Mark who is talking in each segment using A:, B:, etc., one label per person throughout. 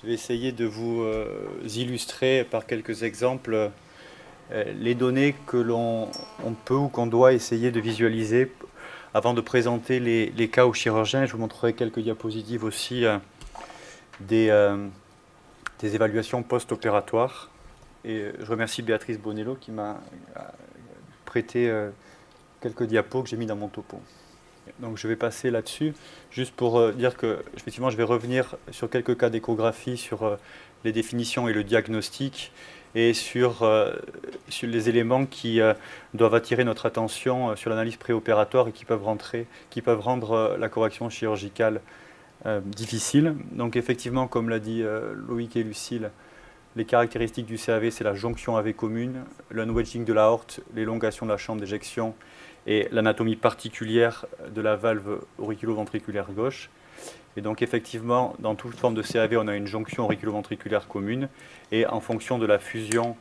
A: Je vais essayer de vous illustrer par quelques exemples les données que l'on peut ou qu'on doit essayer de visualiser avant de présenter les cas aux chirurgiens. Je vous montrerai quelques diapositives aussi des évaluations post-opératoires. Et je remercie Béatrice Bonello qui m'a prêté quelques diapos que j'ai mis dans mon topo. Donc je vais passer là-dessus, juste pour dire que effectivement je vais revenir sur quelques cas d'échographie, sur les définitions et le diagnostic, et sur les éléments qui doivent attirer notre attention sur l'analyse préopératoire et qui peuvent rendre la correction chirurgicale difficile. Donc effectivement, comme l'a dit Loïc et Lucille, les caractéristiques du CAV, c'est la jonction AV commune, l'unwedging de l'aorte, l'élongation de la chambre d'éjection et l'anatomie particulière de la valve auriculo-ventriculaire gauche. Et donc effectivement, dans toute forme de CAV, on a une jonction auriculo-ventriculaire commune, et en fonction de la fusion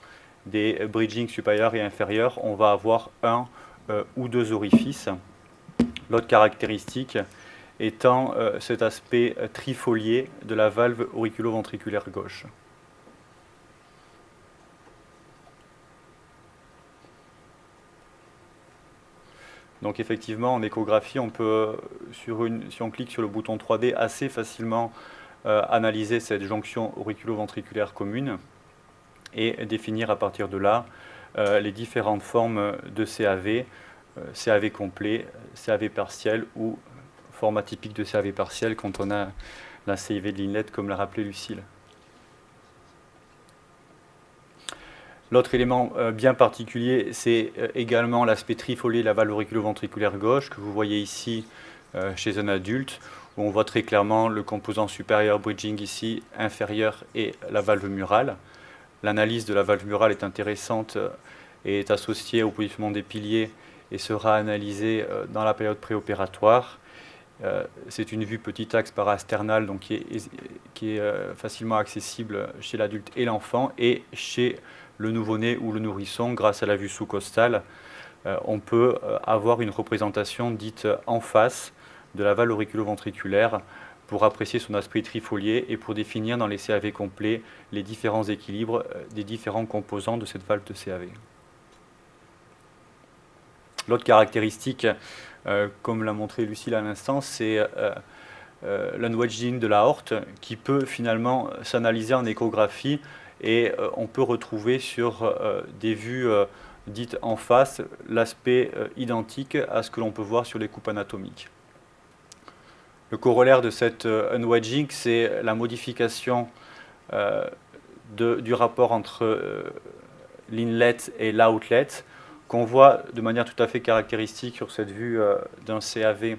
A: des bridgings supérieurs et inférieurs, on va avoir un ou deux orifices. L'autre caractéristique étant cet aspect trifolié de la valve auriculo-ventriculaire gauche. Donc effectivement, en échographie, on peut, si on clique sur le bouton 3D, assez facilement analyser cette jonction auriculo-ventriculaire commune et définir à partir de là les différentes formes de CAV, CAV complet, CAV partiel ou forme atypique de CAV partiel quand on a la CIV de l'inlet, comme l'a rappelé Lucille. L'autre élément bien particulier, c'est également l'aspect trifolié de la valve auriculo-ventriculaire gauche, que vous voyez ici chez un adulte, où on voit très clairement le composant supérieur bridging ici, inférieur, et la valve murale. L'analyse de la valve murale est intéressante et est associée au positionnement des piliers et sera analysée dans la période préopératoire. C'est une vue petit axe parasternal, donc qui est facilement accessible chez l'adulte et l'enfant, et chez le nouveau-né ou le nourrisson, grâce à la vue sous-costale, on peut avoir une représentation dite en face de la valve auriculo-ventriculaire pour apprécier son aspect trifolié et pour définir dans les CAV complets les différents équilibres des différents composants de cette valve de CAV. L'autre caractéristique, comme l'a montré Lucille à l'instant, c'est l'unwedging de l'aorte qui peut finalement s'analyser en échographie, et on peut retrouver sur des vues dites en face l'aspect identique à ce que l'on peut voir sur les coupes anatomiques. Le corollaire de cette unwedging, c'est la modification du rapport entre l'inlet et l'outlet, qu'on voit de manière tout à fait caractéristique sur cette vue d'un CAV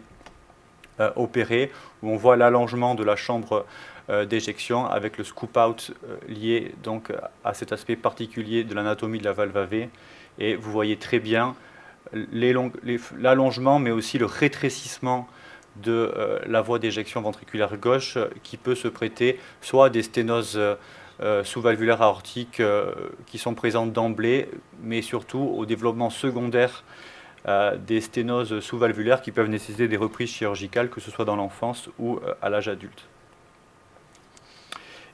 A: opéré, où on voit l'allongement de la chambre d'éjection avec le scoop-out lié donc à cet aspect particulier de l'anatomie de la valve AV. Et vous voyez très bien l'allongement, mais aussi le rétrécissement de la voie d'éjection ventriculaire gauche, qui peut se prêter soit à des sténoses sous-valvulaires aortiques qui sont présentes d'emblée, mais surtout au développement secondaire des sténoses sous-valvulaires qui peuvent nécessiter des reprises chirurgicales, que ce soit dans l'enfance ou à l'âge adulte.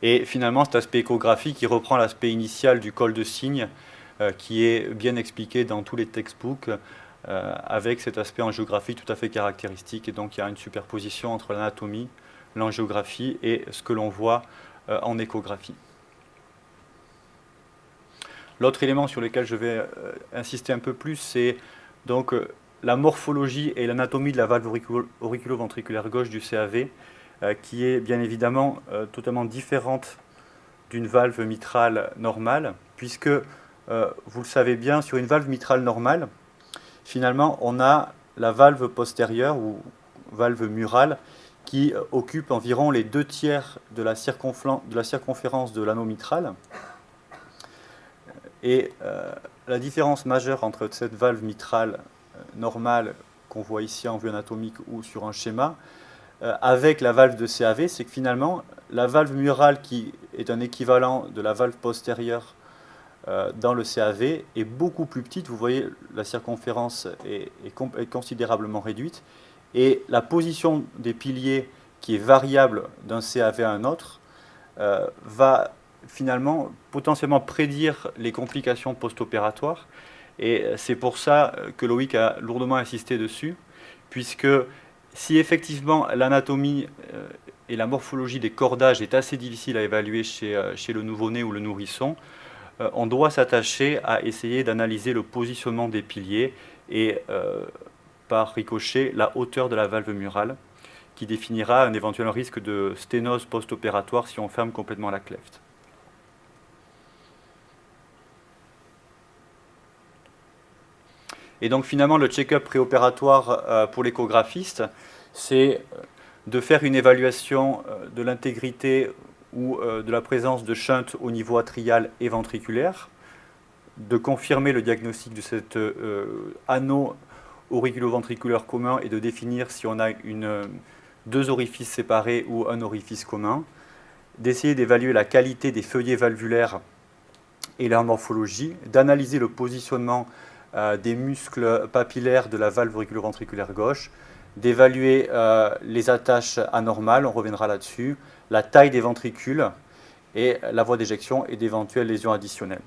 A: Et finalement, cet aspect échographique qui reprend l'aspect initial du col de cygne, qui est bien expliqué dans tous les textbooks, avec cet aspect angiographique tout à fait caractéristique. Et donc il y a une superposition entre l'anatomie, l'angiographie et ce que l'on voit en échographie. L'autre élément sur lequel je vais insister un peu plus, c'est donc la morphologie et l'anatomie de la valve auriculo-ventriculaire gauche du CAV, qui est bien évidemment totalement différente d'une valve mitrale normale, puisque, vous le savez bien, sur une valve mitrale normale, finalement, on a la valve postérieure, ou valve murale, qui occupe environ les 2/3 de la circonférence de l'anneau mitral. Et la différence majeure entre cette valve mitrale normale qu'on voit ici en vue anatomique ou sur un schéma, avec la valve de CAV, c'est que finalement, la valve murale, qui est un équivalent de la valve postérieure dans le CAV, est beaucoup plus petite. Vous voyez, la circonférence est considérablement réduite. Et la position des piliers, qui est variable d'un CAV à un autre, va finalement potentiellement prédire les complications post-opératoires. Et c'est pour ça que Loïc a lourdement insisté dessus, puisque si effectivement l'anatomie et la morphologie des cordages est assez difficile à évaluer chez le nouveau-né ou le nourrisson, on doit s'attacher à essayer d'analyser le positionnement des piliers et par ricochet la hauteur de la valve murale, qui définira un éventuel risque de sténose post-opératoire si on ferme complètement la clefte. Et donc finalement, le check-up préopératoire pour l'échographiste, c'est de faire une évaluation de l'intégrité ou de la présence de shunt au niveau atrial et ventriculaire, de confirmer le diagnostic de cet anneau auriculo-ventriculaire commun et de définir si on a deux orifices séparés ou un orifice commun, d'essayer d'évaluer la qualité des feuillets valvulaires et leur morphologie, d'analyser le positionnement des muscles papillaires de la valve auriculo-ventriculaire gauche, d'évaluer les attaches anormales, on reviendra là-dessus, la taille des ventricules et la voie d'éjection et d'éventuelles lésions additionnelles.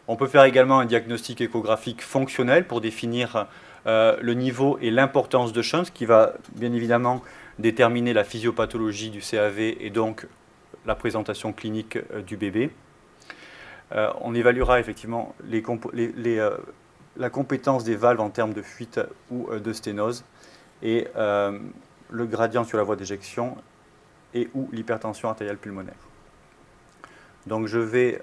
A: On peut faire également un diagnostic échographique fonctionnel pour définir le niveau et l'importance de shunt, qui va bien évidemment déterminer la physiopathologie du CAV et donc la présentation clinique du bébé. On évaluera effectivement la compétence des valves en termes de fuite ou de sténose et le gradient sur la voie d'éjection et ou l'hypertension artérielle pulmonaire. Donc je vais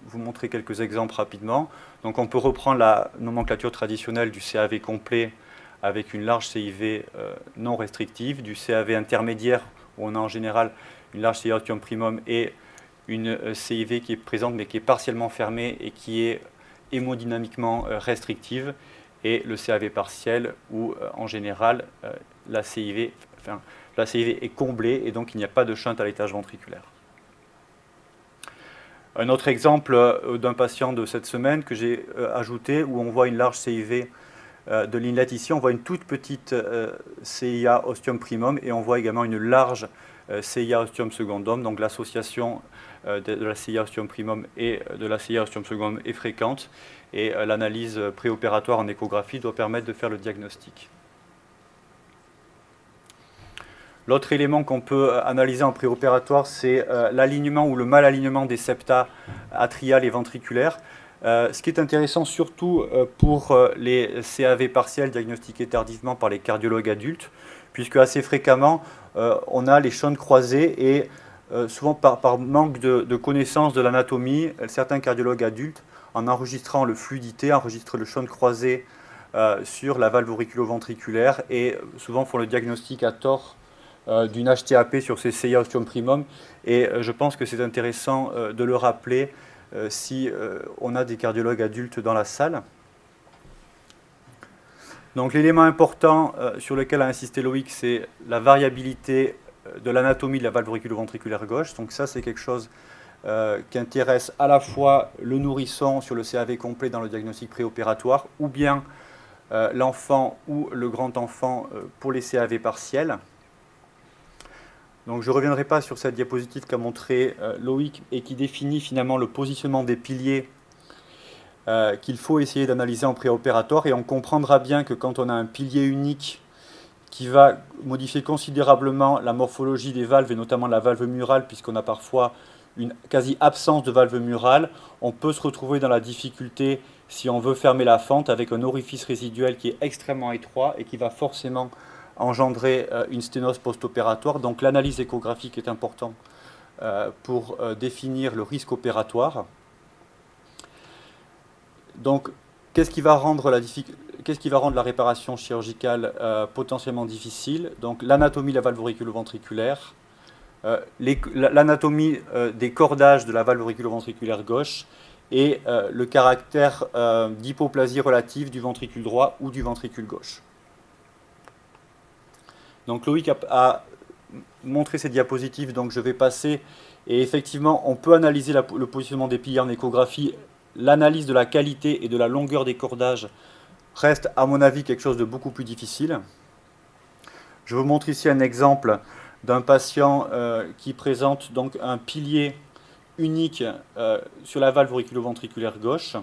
A: vous montrer quelques exemples rapidement. Donc on peut reprendre la nomenclature traditionnelle du CAV complet avec une large CIV non restrictive, du CAV intermédiaire où on a en général une large CIV ostium primum et une CIV qui est présente mais qui est partiellement fermée et qui est hémodynamiquement restrictive, et le CAV partiel où en général la CIV est comblée et donc il n'y a pas de shunt à l'étage ventriculaire. Un autre exemple d'un patient de cette semaine que j'ai ajouté, où on voit une large CIV de l'inlet ici, on voit une toute petite CIA ostium primum et on voit également une large CIA ostium secundum. Donc l'association de la CIA ostium primum et de la CIA ostium secundum est fréquente et l'analyse préopératoire en échographie doit permettre de faire le diagnostic. L'autre élément qu'on peut analyser en préopératoire, c'est l'alignement ou le mal-alignement des septa atriales et ventriculaires. Ce qui est intéressant surtout pour les CAV partiels diagnostiqués tardivement par les cardiologues adultes, puisque assez fréquemment, on a les shunts croisés et souvent par manque de connaissance de l'anatomie, certains cardiologues adultes, en enregistrant le fluidité, enregistrent le shunt croisé sur la valve auriculo-ventriculaire et souvent font le diagnostic à tort d'une HTAP sur ces CIA ostium primum, et je pense que c'est intéressant de le rappeler si on a des cardiologues adultes dans la salle. Donc l'élément important sur lequel a insisté Loïc, c'est la variabilité de l'anatomie de la valve auriculo-ventriculaire gauche. Donc ça, c'est quelque chose qui intéresse à la fois le nourrisson sur le CAV complet dans le diagnostic préopératoire, ou bien l'enfant ou le grand enfant pour les CAV partiels. Donc je ne reviendrai pas sur cette diapositive qu'a montré Loïc et qui définit finalement le positionnement des piliers qu'il faut essayer d'analyser en préopératoire, et on comprendra bien que quand on a un pilier unique qui va modifier considérablement la morphologie des valves et notamment la valve murale, puisqu'on a parfois une quasi-absence de valve murale, on peut se retrouver dans la difficulté si on veut fermer la fente avec un orifice résiduel qui est extrêmement étroit et qui va forcément engendrer une sténose post-opératoire. Donc l'analyse échographique est importante pour définir le risque opératoire. Donc qu'est-ce qui va rendre la réparation chirurgicale potentiellement difficile? Donc l'anatomie de la valve auriculo-ventriculaire, l'anatomie des cordages de la valve auriculo-ventriculaire gauche et le caractère d'hypoplasie relative du ventricule droit ou du ventricule gauche. Donc Loïc a montré ces diapositives, donc je vais passer. Et effectivement, on peut analyser le positionnement des piliers en échographie. L'analyse de la qualité et de la longueur des cordages reste, à mon avis, quelque chose de beaucoup plus difficile. Je vous montre ici un exemple d'un patient qui présente donc un pilier unique sur la valve auriculo-ventriculaire gauche.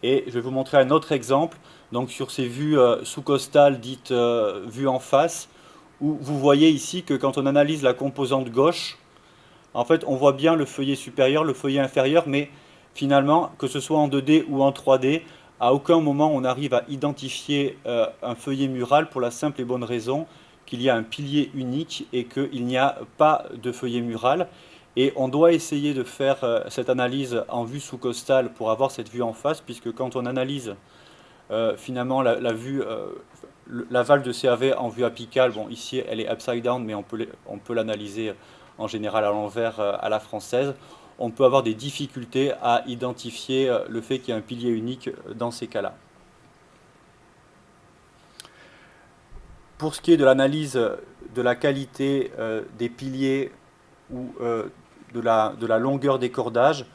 A: Et je vais vous montrer un autre exemple, donc sur ces vues sous-costales dites vues en face, où vous voyez ici que quand on analyse la composante gauche, en fait on voit bien le feuillet supérieur, le feuillet inférieur, mais finalement, que ce soit en 2D ou en 3D, à aucun moment on arrive à identifier un feuillet mural pour la simple et bonne raison qu'il y a un pilier unique et qu'il n'y a pas de feuillet mural. Et on doit essayer de faire cette analyse en vue sous-costale pour avoir cette vue en face, puisque quand on analyse finalement la valve de CAV en vue apicale, bon ici elle est upside down, mais on peut l'analyser en général à l'envers à la française, on peut avoir des difficultés à identifier le fait qu'il y a un pilier unique dans ces cas-là. Pour ce qui est de l'analyse de la qualité des piliers ou de la longueur des cordages,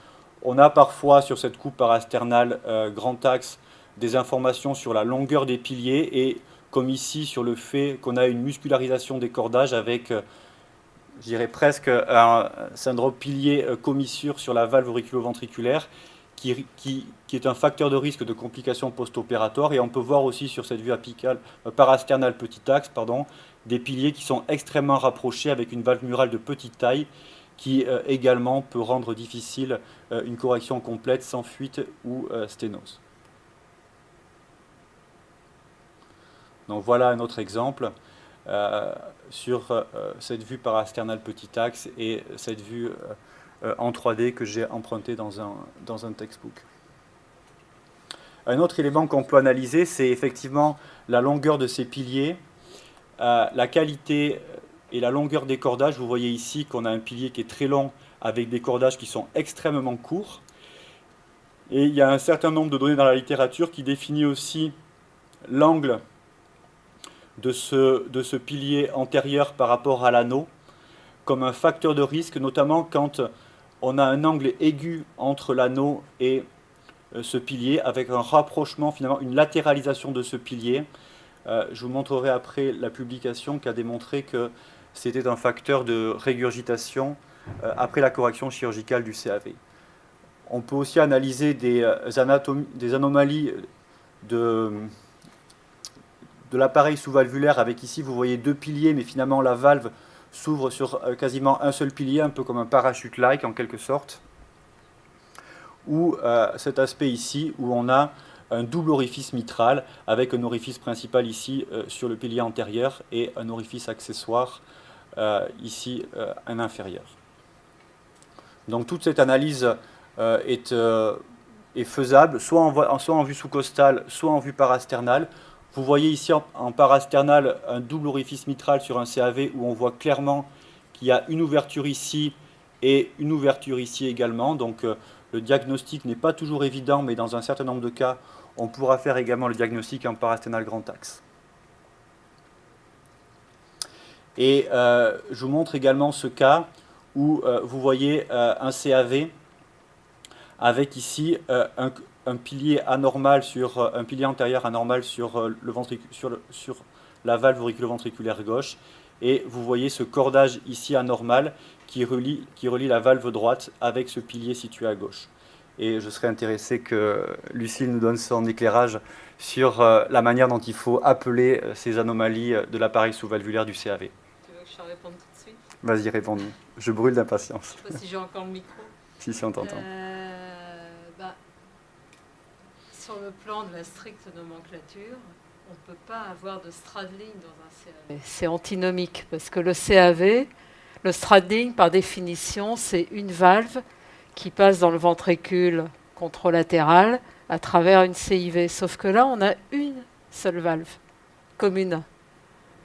A: on a parfois sur cette coupe parasternale grand axe des informations sur la longueur des piliers et comme ici sur le fait qu'on a une muscularisation des cordages avec je dirais presque un syndrome pilier commissure sur la valve auriculo-ventriculaire qui est un facteur de risque de complications post-opératoires. Et on peut voir aussi sur cette vue apicale, parasternale petit axe, des piliers qui sont extrêmement rapprochés avec une valve murale de petite taille qui également peut rendre difficile une correction complète sans fuite ou sténose. Donc voilà un autre exemple sur cette vue parasternale petit axe et cette vue en 3D que j'ai emprunté dans un textbook. Un autre élément qu'on peut analyser, c'est effectivement la longueur de ces piliers, la qualité et la longueur des cordages. Vous voyez ici qu'on a un pilier qui est très long avec des cordages qui sont extrêmement courts. Et il y a un certain nombre de données dans la littérature qui définit aussi l'angle de ce pilier antérieur par rapport à l'anneau comme un facteur de risque, notamment quand on a un angle aigu entre l'anneau et ce pilier, avec un rapprochement, finalement une latéralisation de ce pilier. Je vous montrerai après la publication qui a démontré que c'était un facteur de régurgitation après la correction chirurgicale du CAV. On peut aussi analyser des anomalies de l'appareil sous-valvulaire avec ici, vous voyez deux piliers, mais finalement la valve s'ouvre sur quasiment un seul pilier, un peu comme un parachute-like en quelque sorte. Ou cet aspect ici, où on a un double orifice mitral, avec un orifice principal ici sur le pilier antérieur et un orifice accessoire ici un inférieur. Donc toute cette analyse est faisable, soit en vue sous-costale, soit en vue parasternale. Vous voyez ici en parasternal un double orifice mitral sur un CAV où on voit clairement qu'il y a une ouverture ici et une ouverture ici également. Donc le diagnostic n'est pas toujours évident, mais dans un certain nombre de cas, on pourra faire également le diagnostic en parasternal grand axe. Et je vous montre également ce cas où vous voyez un CAV avec ici un pilier anormal un pilier antérieur anormal sur la valve auriculo-ventriculaire gauche, et vous voyez ce cordage ici anormal qui relie la valve droite avec ce pilier situé à gauche. Et je serais intéressé que Lucille nous donne son éclairage sur la manière dont il faut appeler ces anomalies de l'appareil sous-valvulaire du CAV.
B: Tu veux que je réponde tout de suite?
A: Vas-y, réponds-nous. Je brûle d'impatience.
B: Je ne sais pas si j'ai encore le micro.
A: Si, on t'entend.
B: Sur le plan de la stricte nomenclature, on ne peut pas avoir de straddling dans un CAV. C'est antinomique, parce que le CAV, le straddling, par définition, c'est une valve qui passe dans le ventricule contralatéral à travers une CIV. Sauf que là, on a une seule valve commune.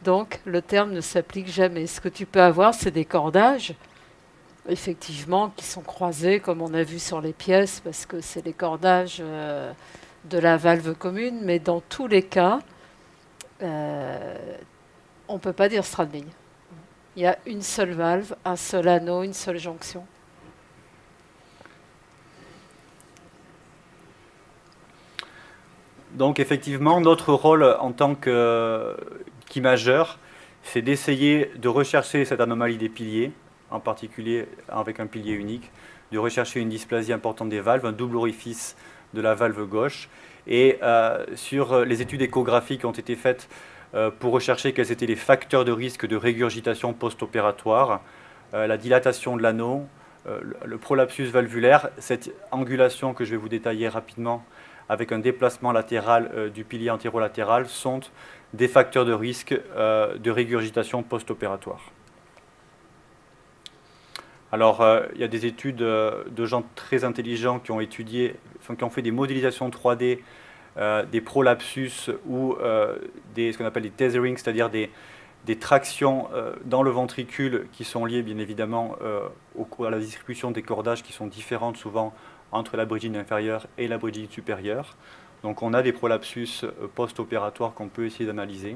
B: Donc, le terme ne s'applique jamais. Ce que tu peux avoir, c'est des cordages, effectivement, qui sont croisés, comme on a vu sur les pièces, parce que c'est les cordages de la valve commune. Mais dans tous les cas, on ne peut pas dire straddling. Il y a une seule valve, un seul anneau, une seule jonction.
A: Donc effectivement, notre rôle en tant qu'imageur, c'est d'essayer de rechercher cette anomalie des piliers, en particulier avec un pilier unique, de rechercher une dysplasie importante des valves, un double orifice de la valve gauche. Et sur les études échographiques qui ont été faites pour rechercher quels étaient les facteurs de risque de régurgitation post-opératoire, la dilatation de l'anneau, le prolapsus valvulaire, cette angulation que je vais vous détailler rapidement avec un déplacement latéral du pilier antérolatéral sont des facteurs de risque de régurgitation post-opératoire. Alors, il y a des études de gens très intelligents qui ont étudié, qui ont fait des modélisations 3D des prolapsus ou ce qu'on appelle des tethering, c'est-à-dire des tractions dans le ventricule qui sont liées bien évidemment à la distribution des cordages qui sont différentes souvent entre la bridging inférieure et la bridging supérieure. Donc on a des prolapsus post-opératoires qu'on peut essayer d'analyser.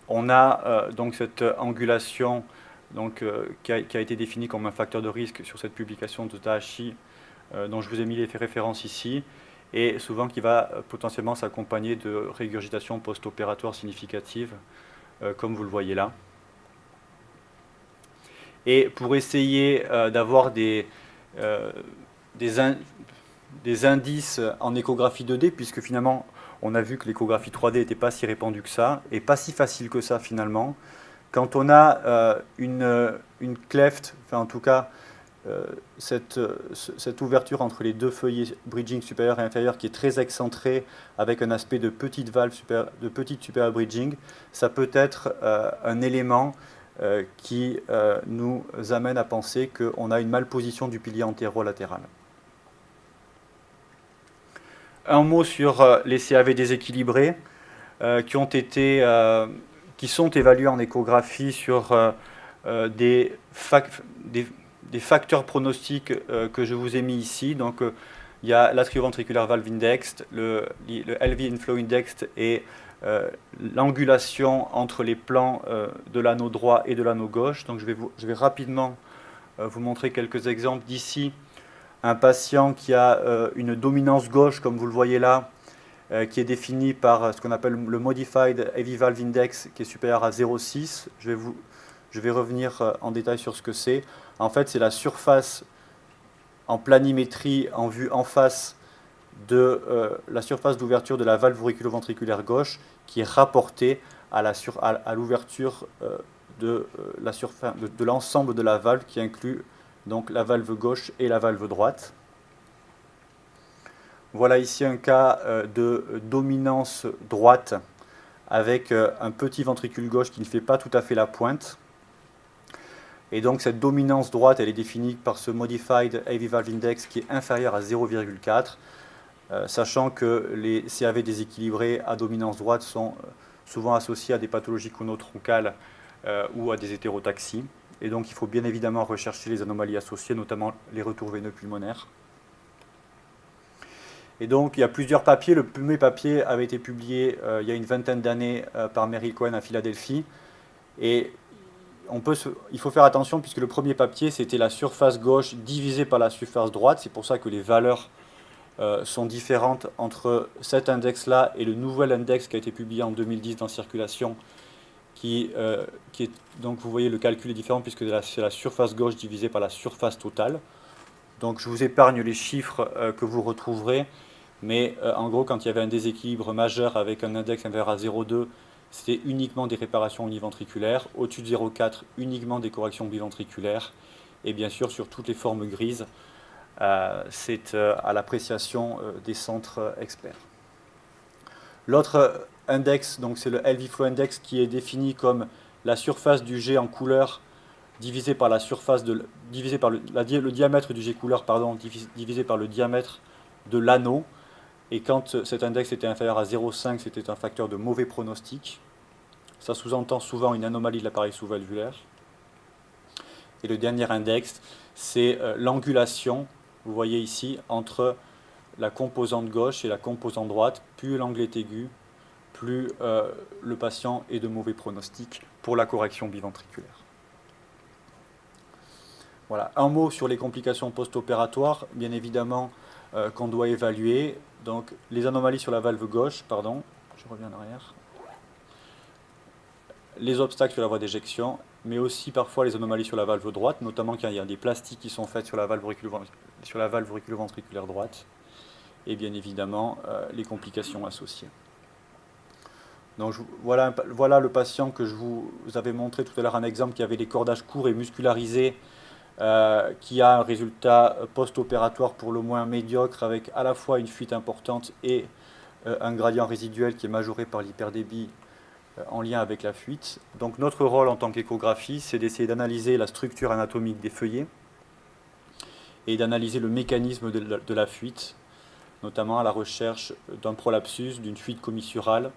A: On a donc cette angulation donc, qui a été définie comme un facteur de risque sur cette publication de Taashi dont je vous ai mis les références ici, et souvent qui va potentiellement s'accompagner de régurgitation post-opératoire significative, comme vous le voyez là. Et pour essayer d'avoir des indices en échographie 2D, puisque finalement on a vu que l'échographie 3D n'était pas si répandue que ça, et pas si facile que ça finalement, quand on a une cleft, enfin en tout cas cette ouverture entre les deux feuillets bridging supérieur et inférieur qui est très excentrée avec un aspect de petite valve de petite supérieur bridging, ça peut être un élément qui nous amène à penser qu'on a une malposition du pilier antérolatéral. Un mot sur les CAV déséquilibrés qui sont évalués en échographie sur des facteurs pronostiques que je vous ai mis ici. Donc, il y a l'atrioventriculaire valve index, le LV inflow index et l'angulation entre les plans de l'anneau droit et de l'anneau gauche. Donc, je vais rapidement vous montrer quelques exemples d'ici. Un patient qui a une dominance gauche, comme vous le voyez là, qui est définie par ce qu'on appelle le Modified Heavy Valve Index, qui est supérieur à 0,6. Je vais revenir en détail sur ce que c'est. En fait, c'est la surface en planimétrie en vue en face de la surface d'ouverture de la valve auriculo-ventriculaire gauche qui est rapportée à l'ouverture de l'ensemble de la valve qui inclut donc la valve gauche et la valve droite. Voilà ici un cas de dominance droite avec un petit ventricule gauche qui ne fait pas tout à fait la pointe. Et donc cette dominance droite, elle est définie par ce Modified Heavy Valve Index qui est inférieur à 0,4, sachant que les CAV déséquilibrés à dominance droite sont souvent associés à des pathologies conotroncales ou à des hétérotaxies. Et donc il faut bien évidemment rechercher les anomalies associées, notamment les retours veineux pulmonaires. Et donc il y a plusieurs papiers. Le premier papier avait été publié il y a une vingtaine d'années par Merrill Cohen à Philadelphie. Et il faut faire attention puisque le premier papier c'était la surface gauche divisée par la surface droite. C'est pour ça que les valeurs sont différentes entre cet index-là et le nouvel index qui a été publié en 2010 dans Circulation. Donc vous voyez le calcul est différent puisque c'est la surface gauche divisée par la surface totale. Donc je vous épargne les chiffres que vous retrouverez, mais en gros quand il y avait un déséquilibre majeur avec un index inférieur à 0,2, c'était uniquement des réparations univentriculaires, au-dessus de 0,4 uniquement des corrections biventriculaires, et bien sûr sur toutes les formes grises, c'est à l'appréciation des centres experts. L'autre index, donc c'est le LV Flow Index qui est défini comme la surface du jet en couleur divisé par la surface le diamètre du jet couleur divisé par le diamètre de l'anneau. Et quand cet index était inférieur à 0,5, c'était un facteur de mauvais pronostic. Ça sous-entend souvent une anomalie de l'appareil sous-valvulaire. Et le dernier index, c'est l'angulation, vous voyez ici, entre la composante gauche et la composante droite. Plus l'angle est aigu, plus le patient est de mauvais pronostic pour la correction biventriculaire. Voilà. Un mot sur les complications post-opératoires, bien évidemment, qu'on doit évaluer. Donc, les anomalies sur la valve gauche, pardon, je reviens en arrière. les obstacles sur la voie d'éjection, mais aussi parfois les anomalies sur la valve droite, notamment quand il y a des plastiques qui sont faits sur la valve auriculo-ventriculaire droite, et bien évidemment les complications associées. Donc voilà le patient que je vous avais montré tout à l'heure, un exemple qui avait des cordages courts et muscularisés, qui a un résultat post-opératoire pour le moins médiocre, avec à la fois une fuite importante et un gradient résiduel qui est majoré par l'hyperdébit en lien avec la fuite. Donc notre rôle en tant qu'échographie, c'est d'essayer d'analyser la structure anatomique des feuillets et d'analyser le mécanisme de la fuite, notamment à la recherche d'un prolapsus, d'une fuite commissurale,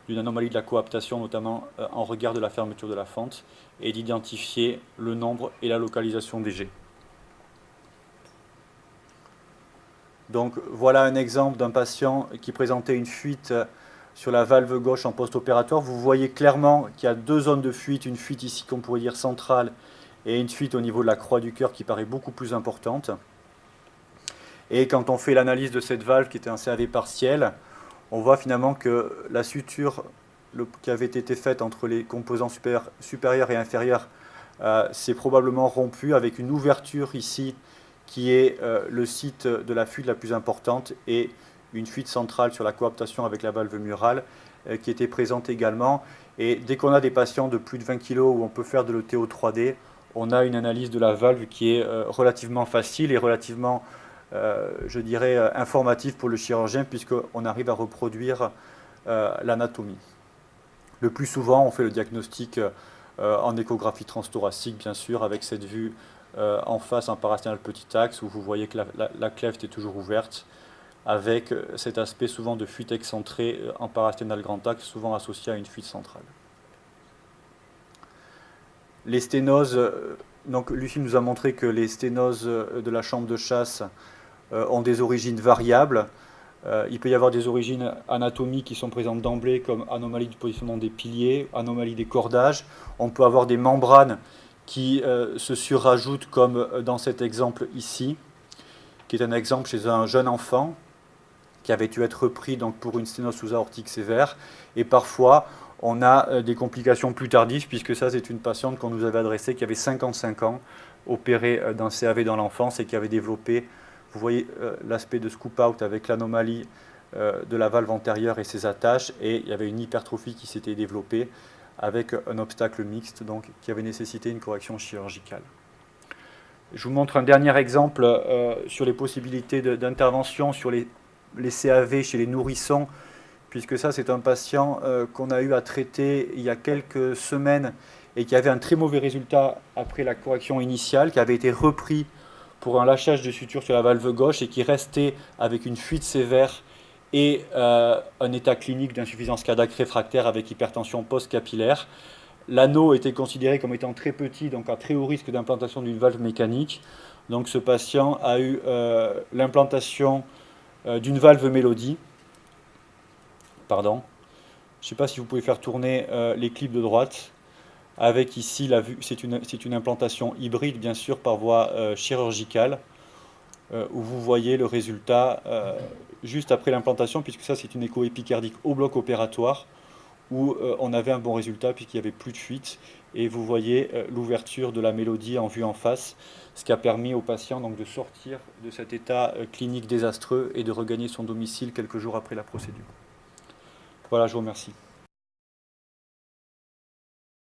A: d'une anomalie de la coaptation, notamment en regard de la fermeture de la fente, et d'identifier le nombre et la localisation des jets. Donc voilà un exemple d'un patient qui présentait une fuite sur la valve gauche en post-opératoire. Vous voyez clairement qu'il y a deux zones de fuite, une fuite ici qu'on pourrait dire centrale et une fuite au niveau de la croix du cœur qui paraît beaucoup plus importante. Et quand on fait l'analyse de cette valve qui était un CAV partiel, on voit finalement que la suture qui avait été faite entre les composants supérieurs et inférieurs s'est probablement rompue avec une ouverture ici qui est le site de la fuite la plus importante et une fuite centrale sur la coaptation avec la valve murale qui était présente également. Et dès qu'on a des patients de plus de 20 kg où on peut faire de l'ETO 3D, on a une analyse de la valve qui est relativement facile et relativement, je dirais, informative pour le chirurgien puisqu'on arrive à reproduire l'anatomie. Le plus souvent, on fait le diagnostic en échographie transthoracique, bien sûr, avec cette vue en face, en parasténal petit axe, où vous voyez que la clefte est toujours ouverte, avec cet aspect souvent de fuite excentrée en parasténal grand axe, souvent associé à une fuite centrale. Les sténoses, donc Lucie nous a montré que les sténoses de la chambre de chasse ont des origines variables. Il peut y avoir des origines anatomiques qui sont présentes d'emblée, comme anomalie du positionnement des piliers, anomalie des cordages. On peut avoir des membranes qui se surrajoutent, comme dans cet exemple ici, qui est un exemple chez un jeune enfant qui avait dû être repris donc, pour une sténose sous-aortique sévère. Et parfois, on a des complications plus tardives, puisque ça, c'est une patiente qu'on nous avait adressée qui avait 55 ans, opérée d'un CAV dans l'enfance et qui avait développé, vous voyez l'aspect de scoop-out avec l'anomalie de la valve antérieure et ses attaches, et il y avait une hypertrophie qui s'était développée avec un obstacle mixte, donc qui avait nécessité une correction chirurgicale. Je vous montre un dernier exemple sur les possibilités d'intervention sur les CAV chez les nourrissons, puisque ça c'est un patient qu'on a eu à traiter il y a quelques semaines et qui avait un très mauvais résultat après la correction initiale, qui avait été repris pour un lâchage de suture sur la valve gauche et qui restait avec une fuite sévère et un état clinique d'insuffisance cardiaque réfractaire avec hypertension post-capillaire. L'anneau était considéré comme étant très petit, donc à très haut risque d'implantation d'une valve mécanique. Donc ce patient a eu l'implantation d'une valve mélodie. Pardon. Je ne sais pas si vous pouvez faire tourner les clips de droite. Avec ici, la vue, c'est une implantation hybride, bien sûr, par voie chirurgicale, où vous voyez le résultat juste après l'implantation, puisque ça, c'est une écho épicardique au bloc opératoire, où on avait un bon résultat, puisqu'il n'y avait plus de fuite. Et vous voyez l'ouverture de la mélodie en vue en face, ce qui a permis au patient donc, de sortir de cet état clinique désastreux et de regagner son domicile quelques jours après la procédure. Voilà, je vous remercie.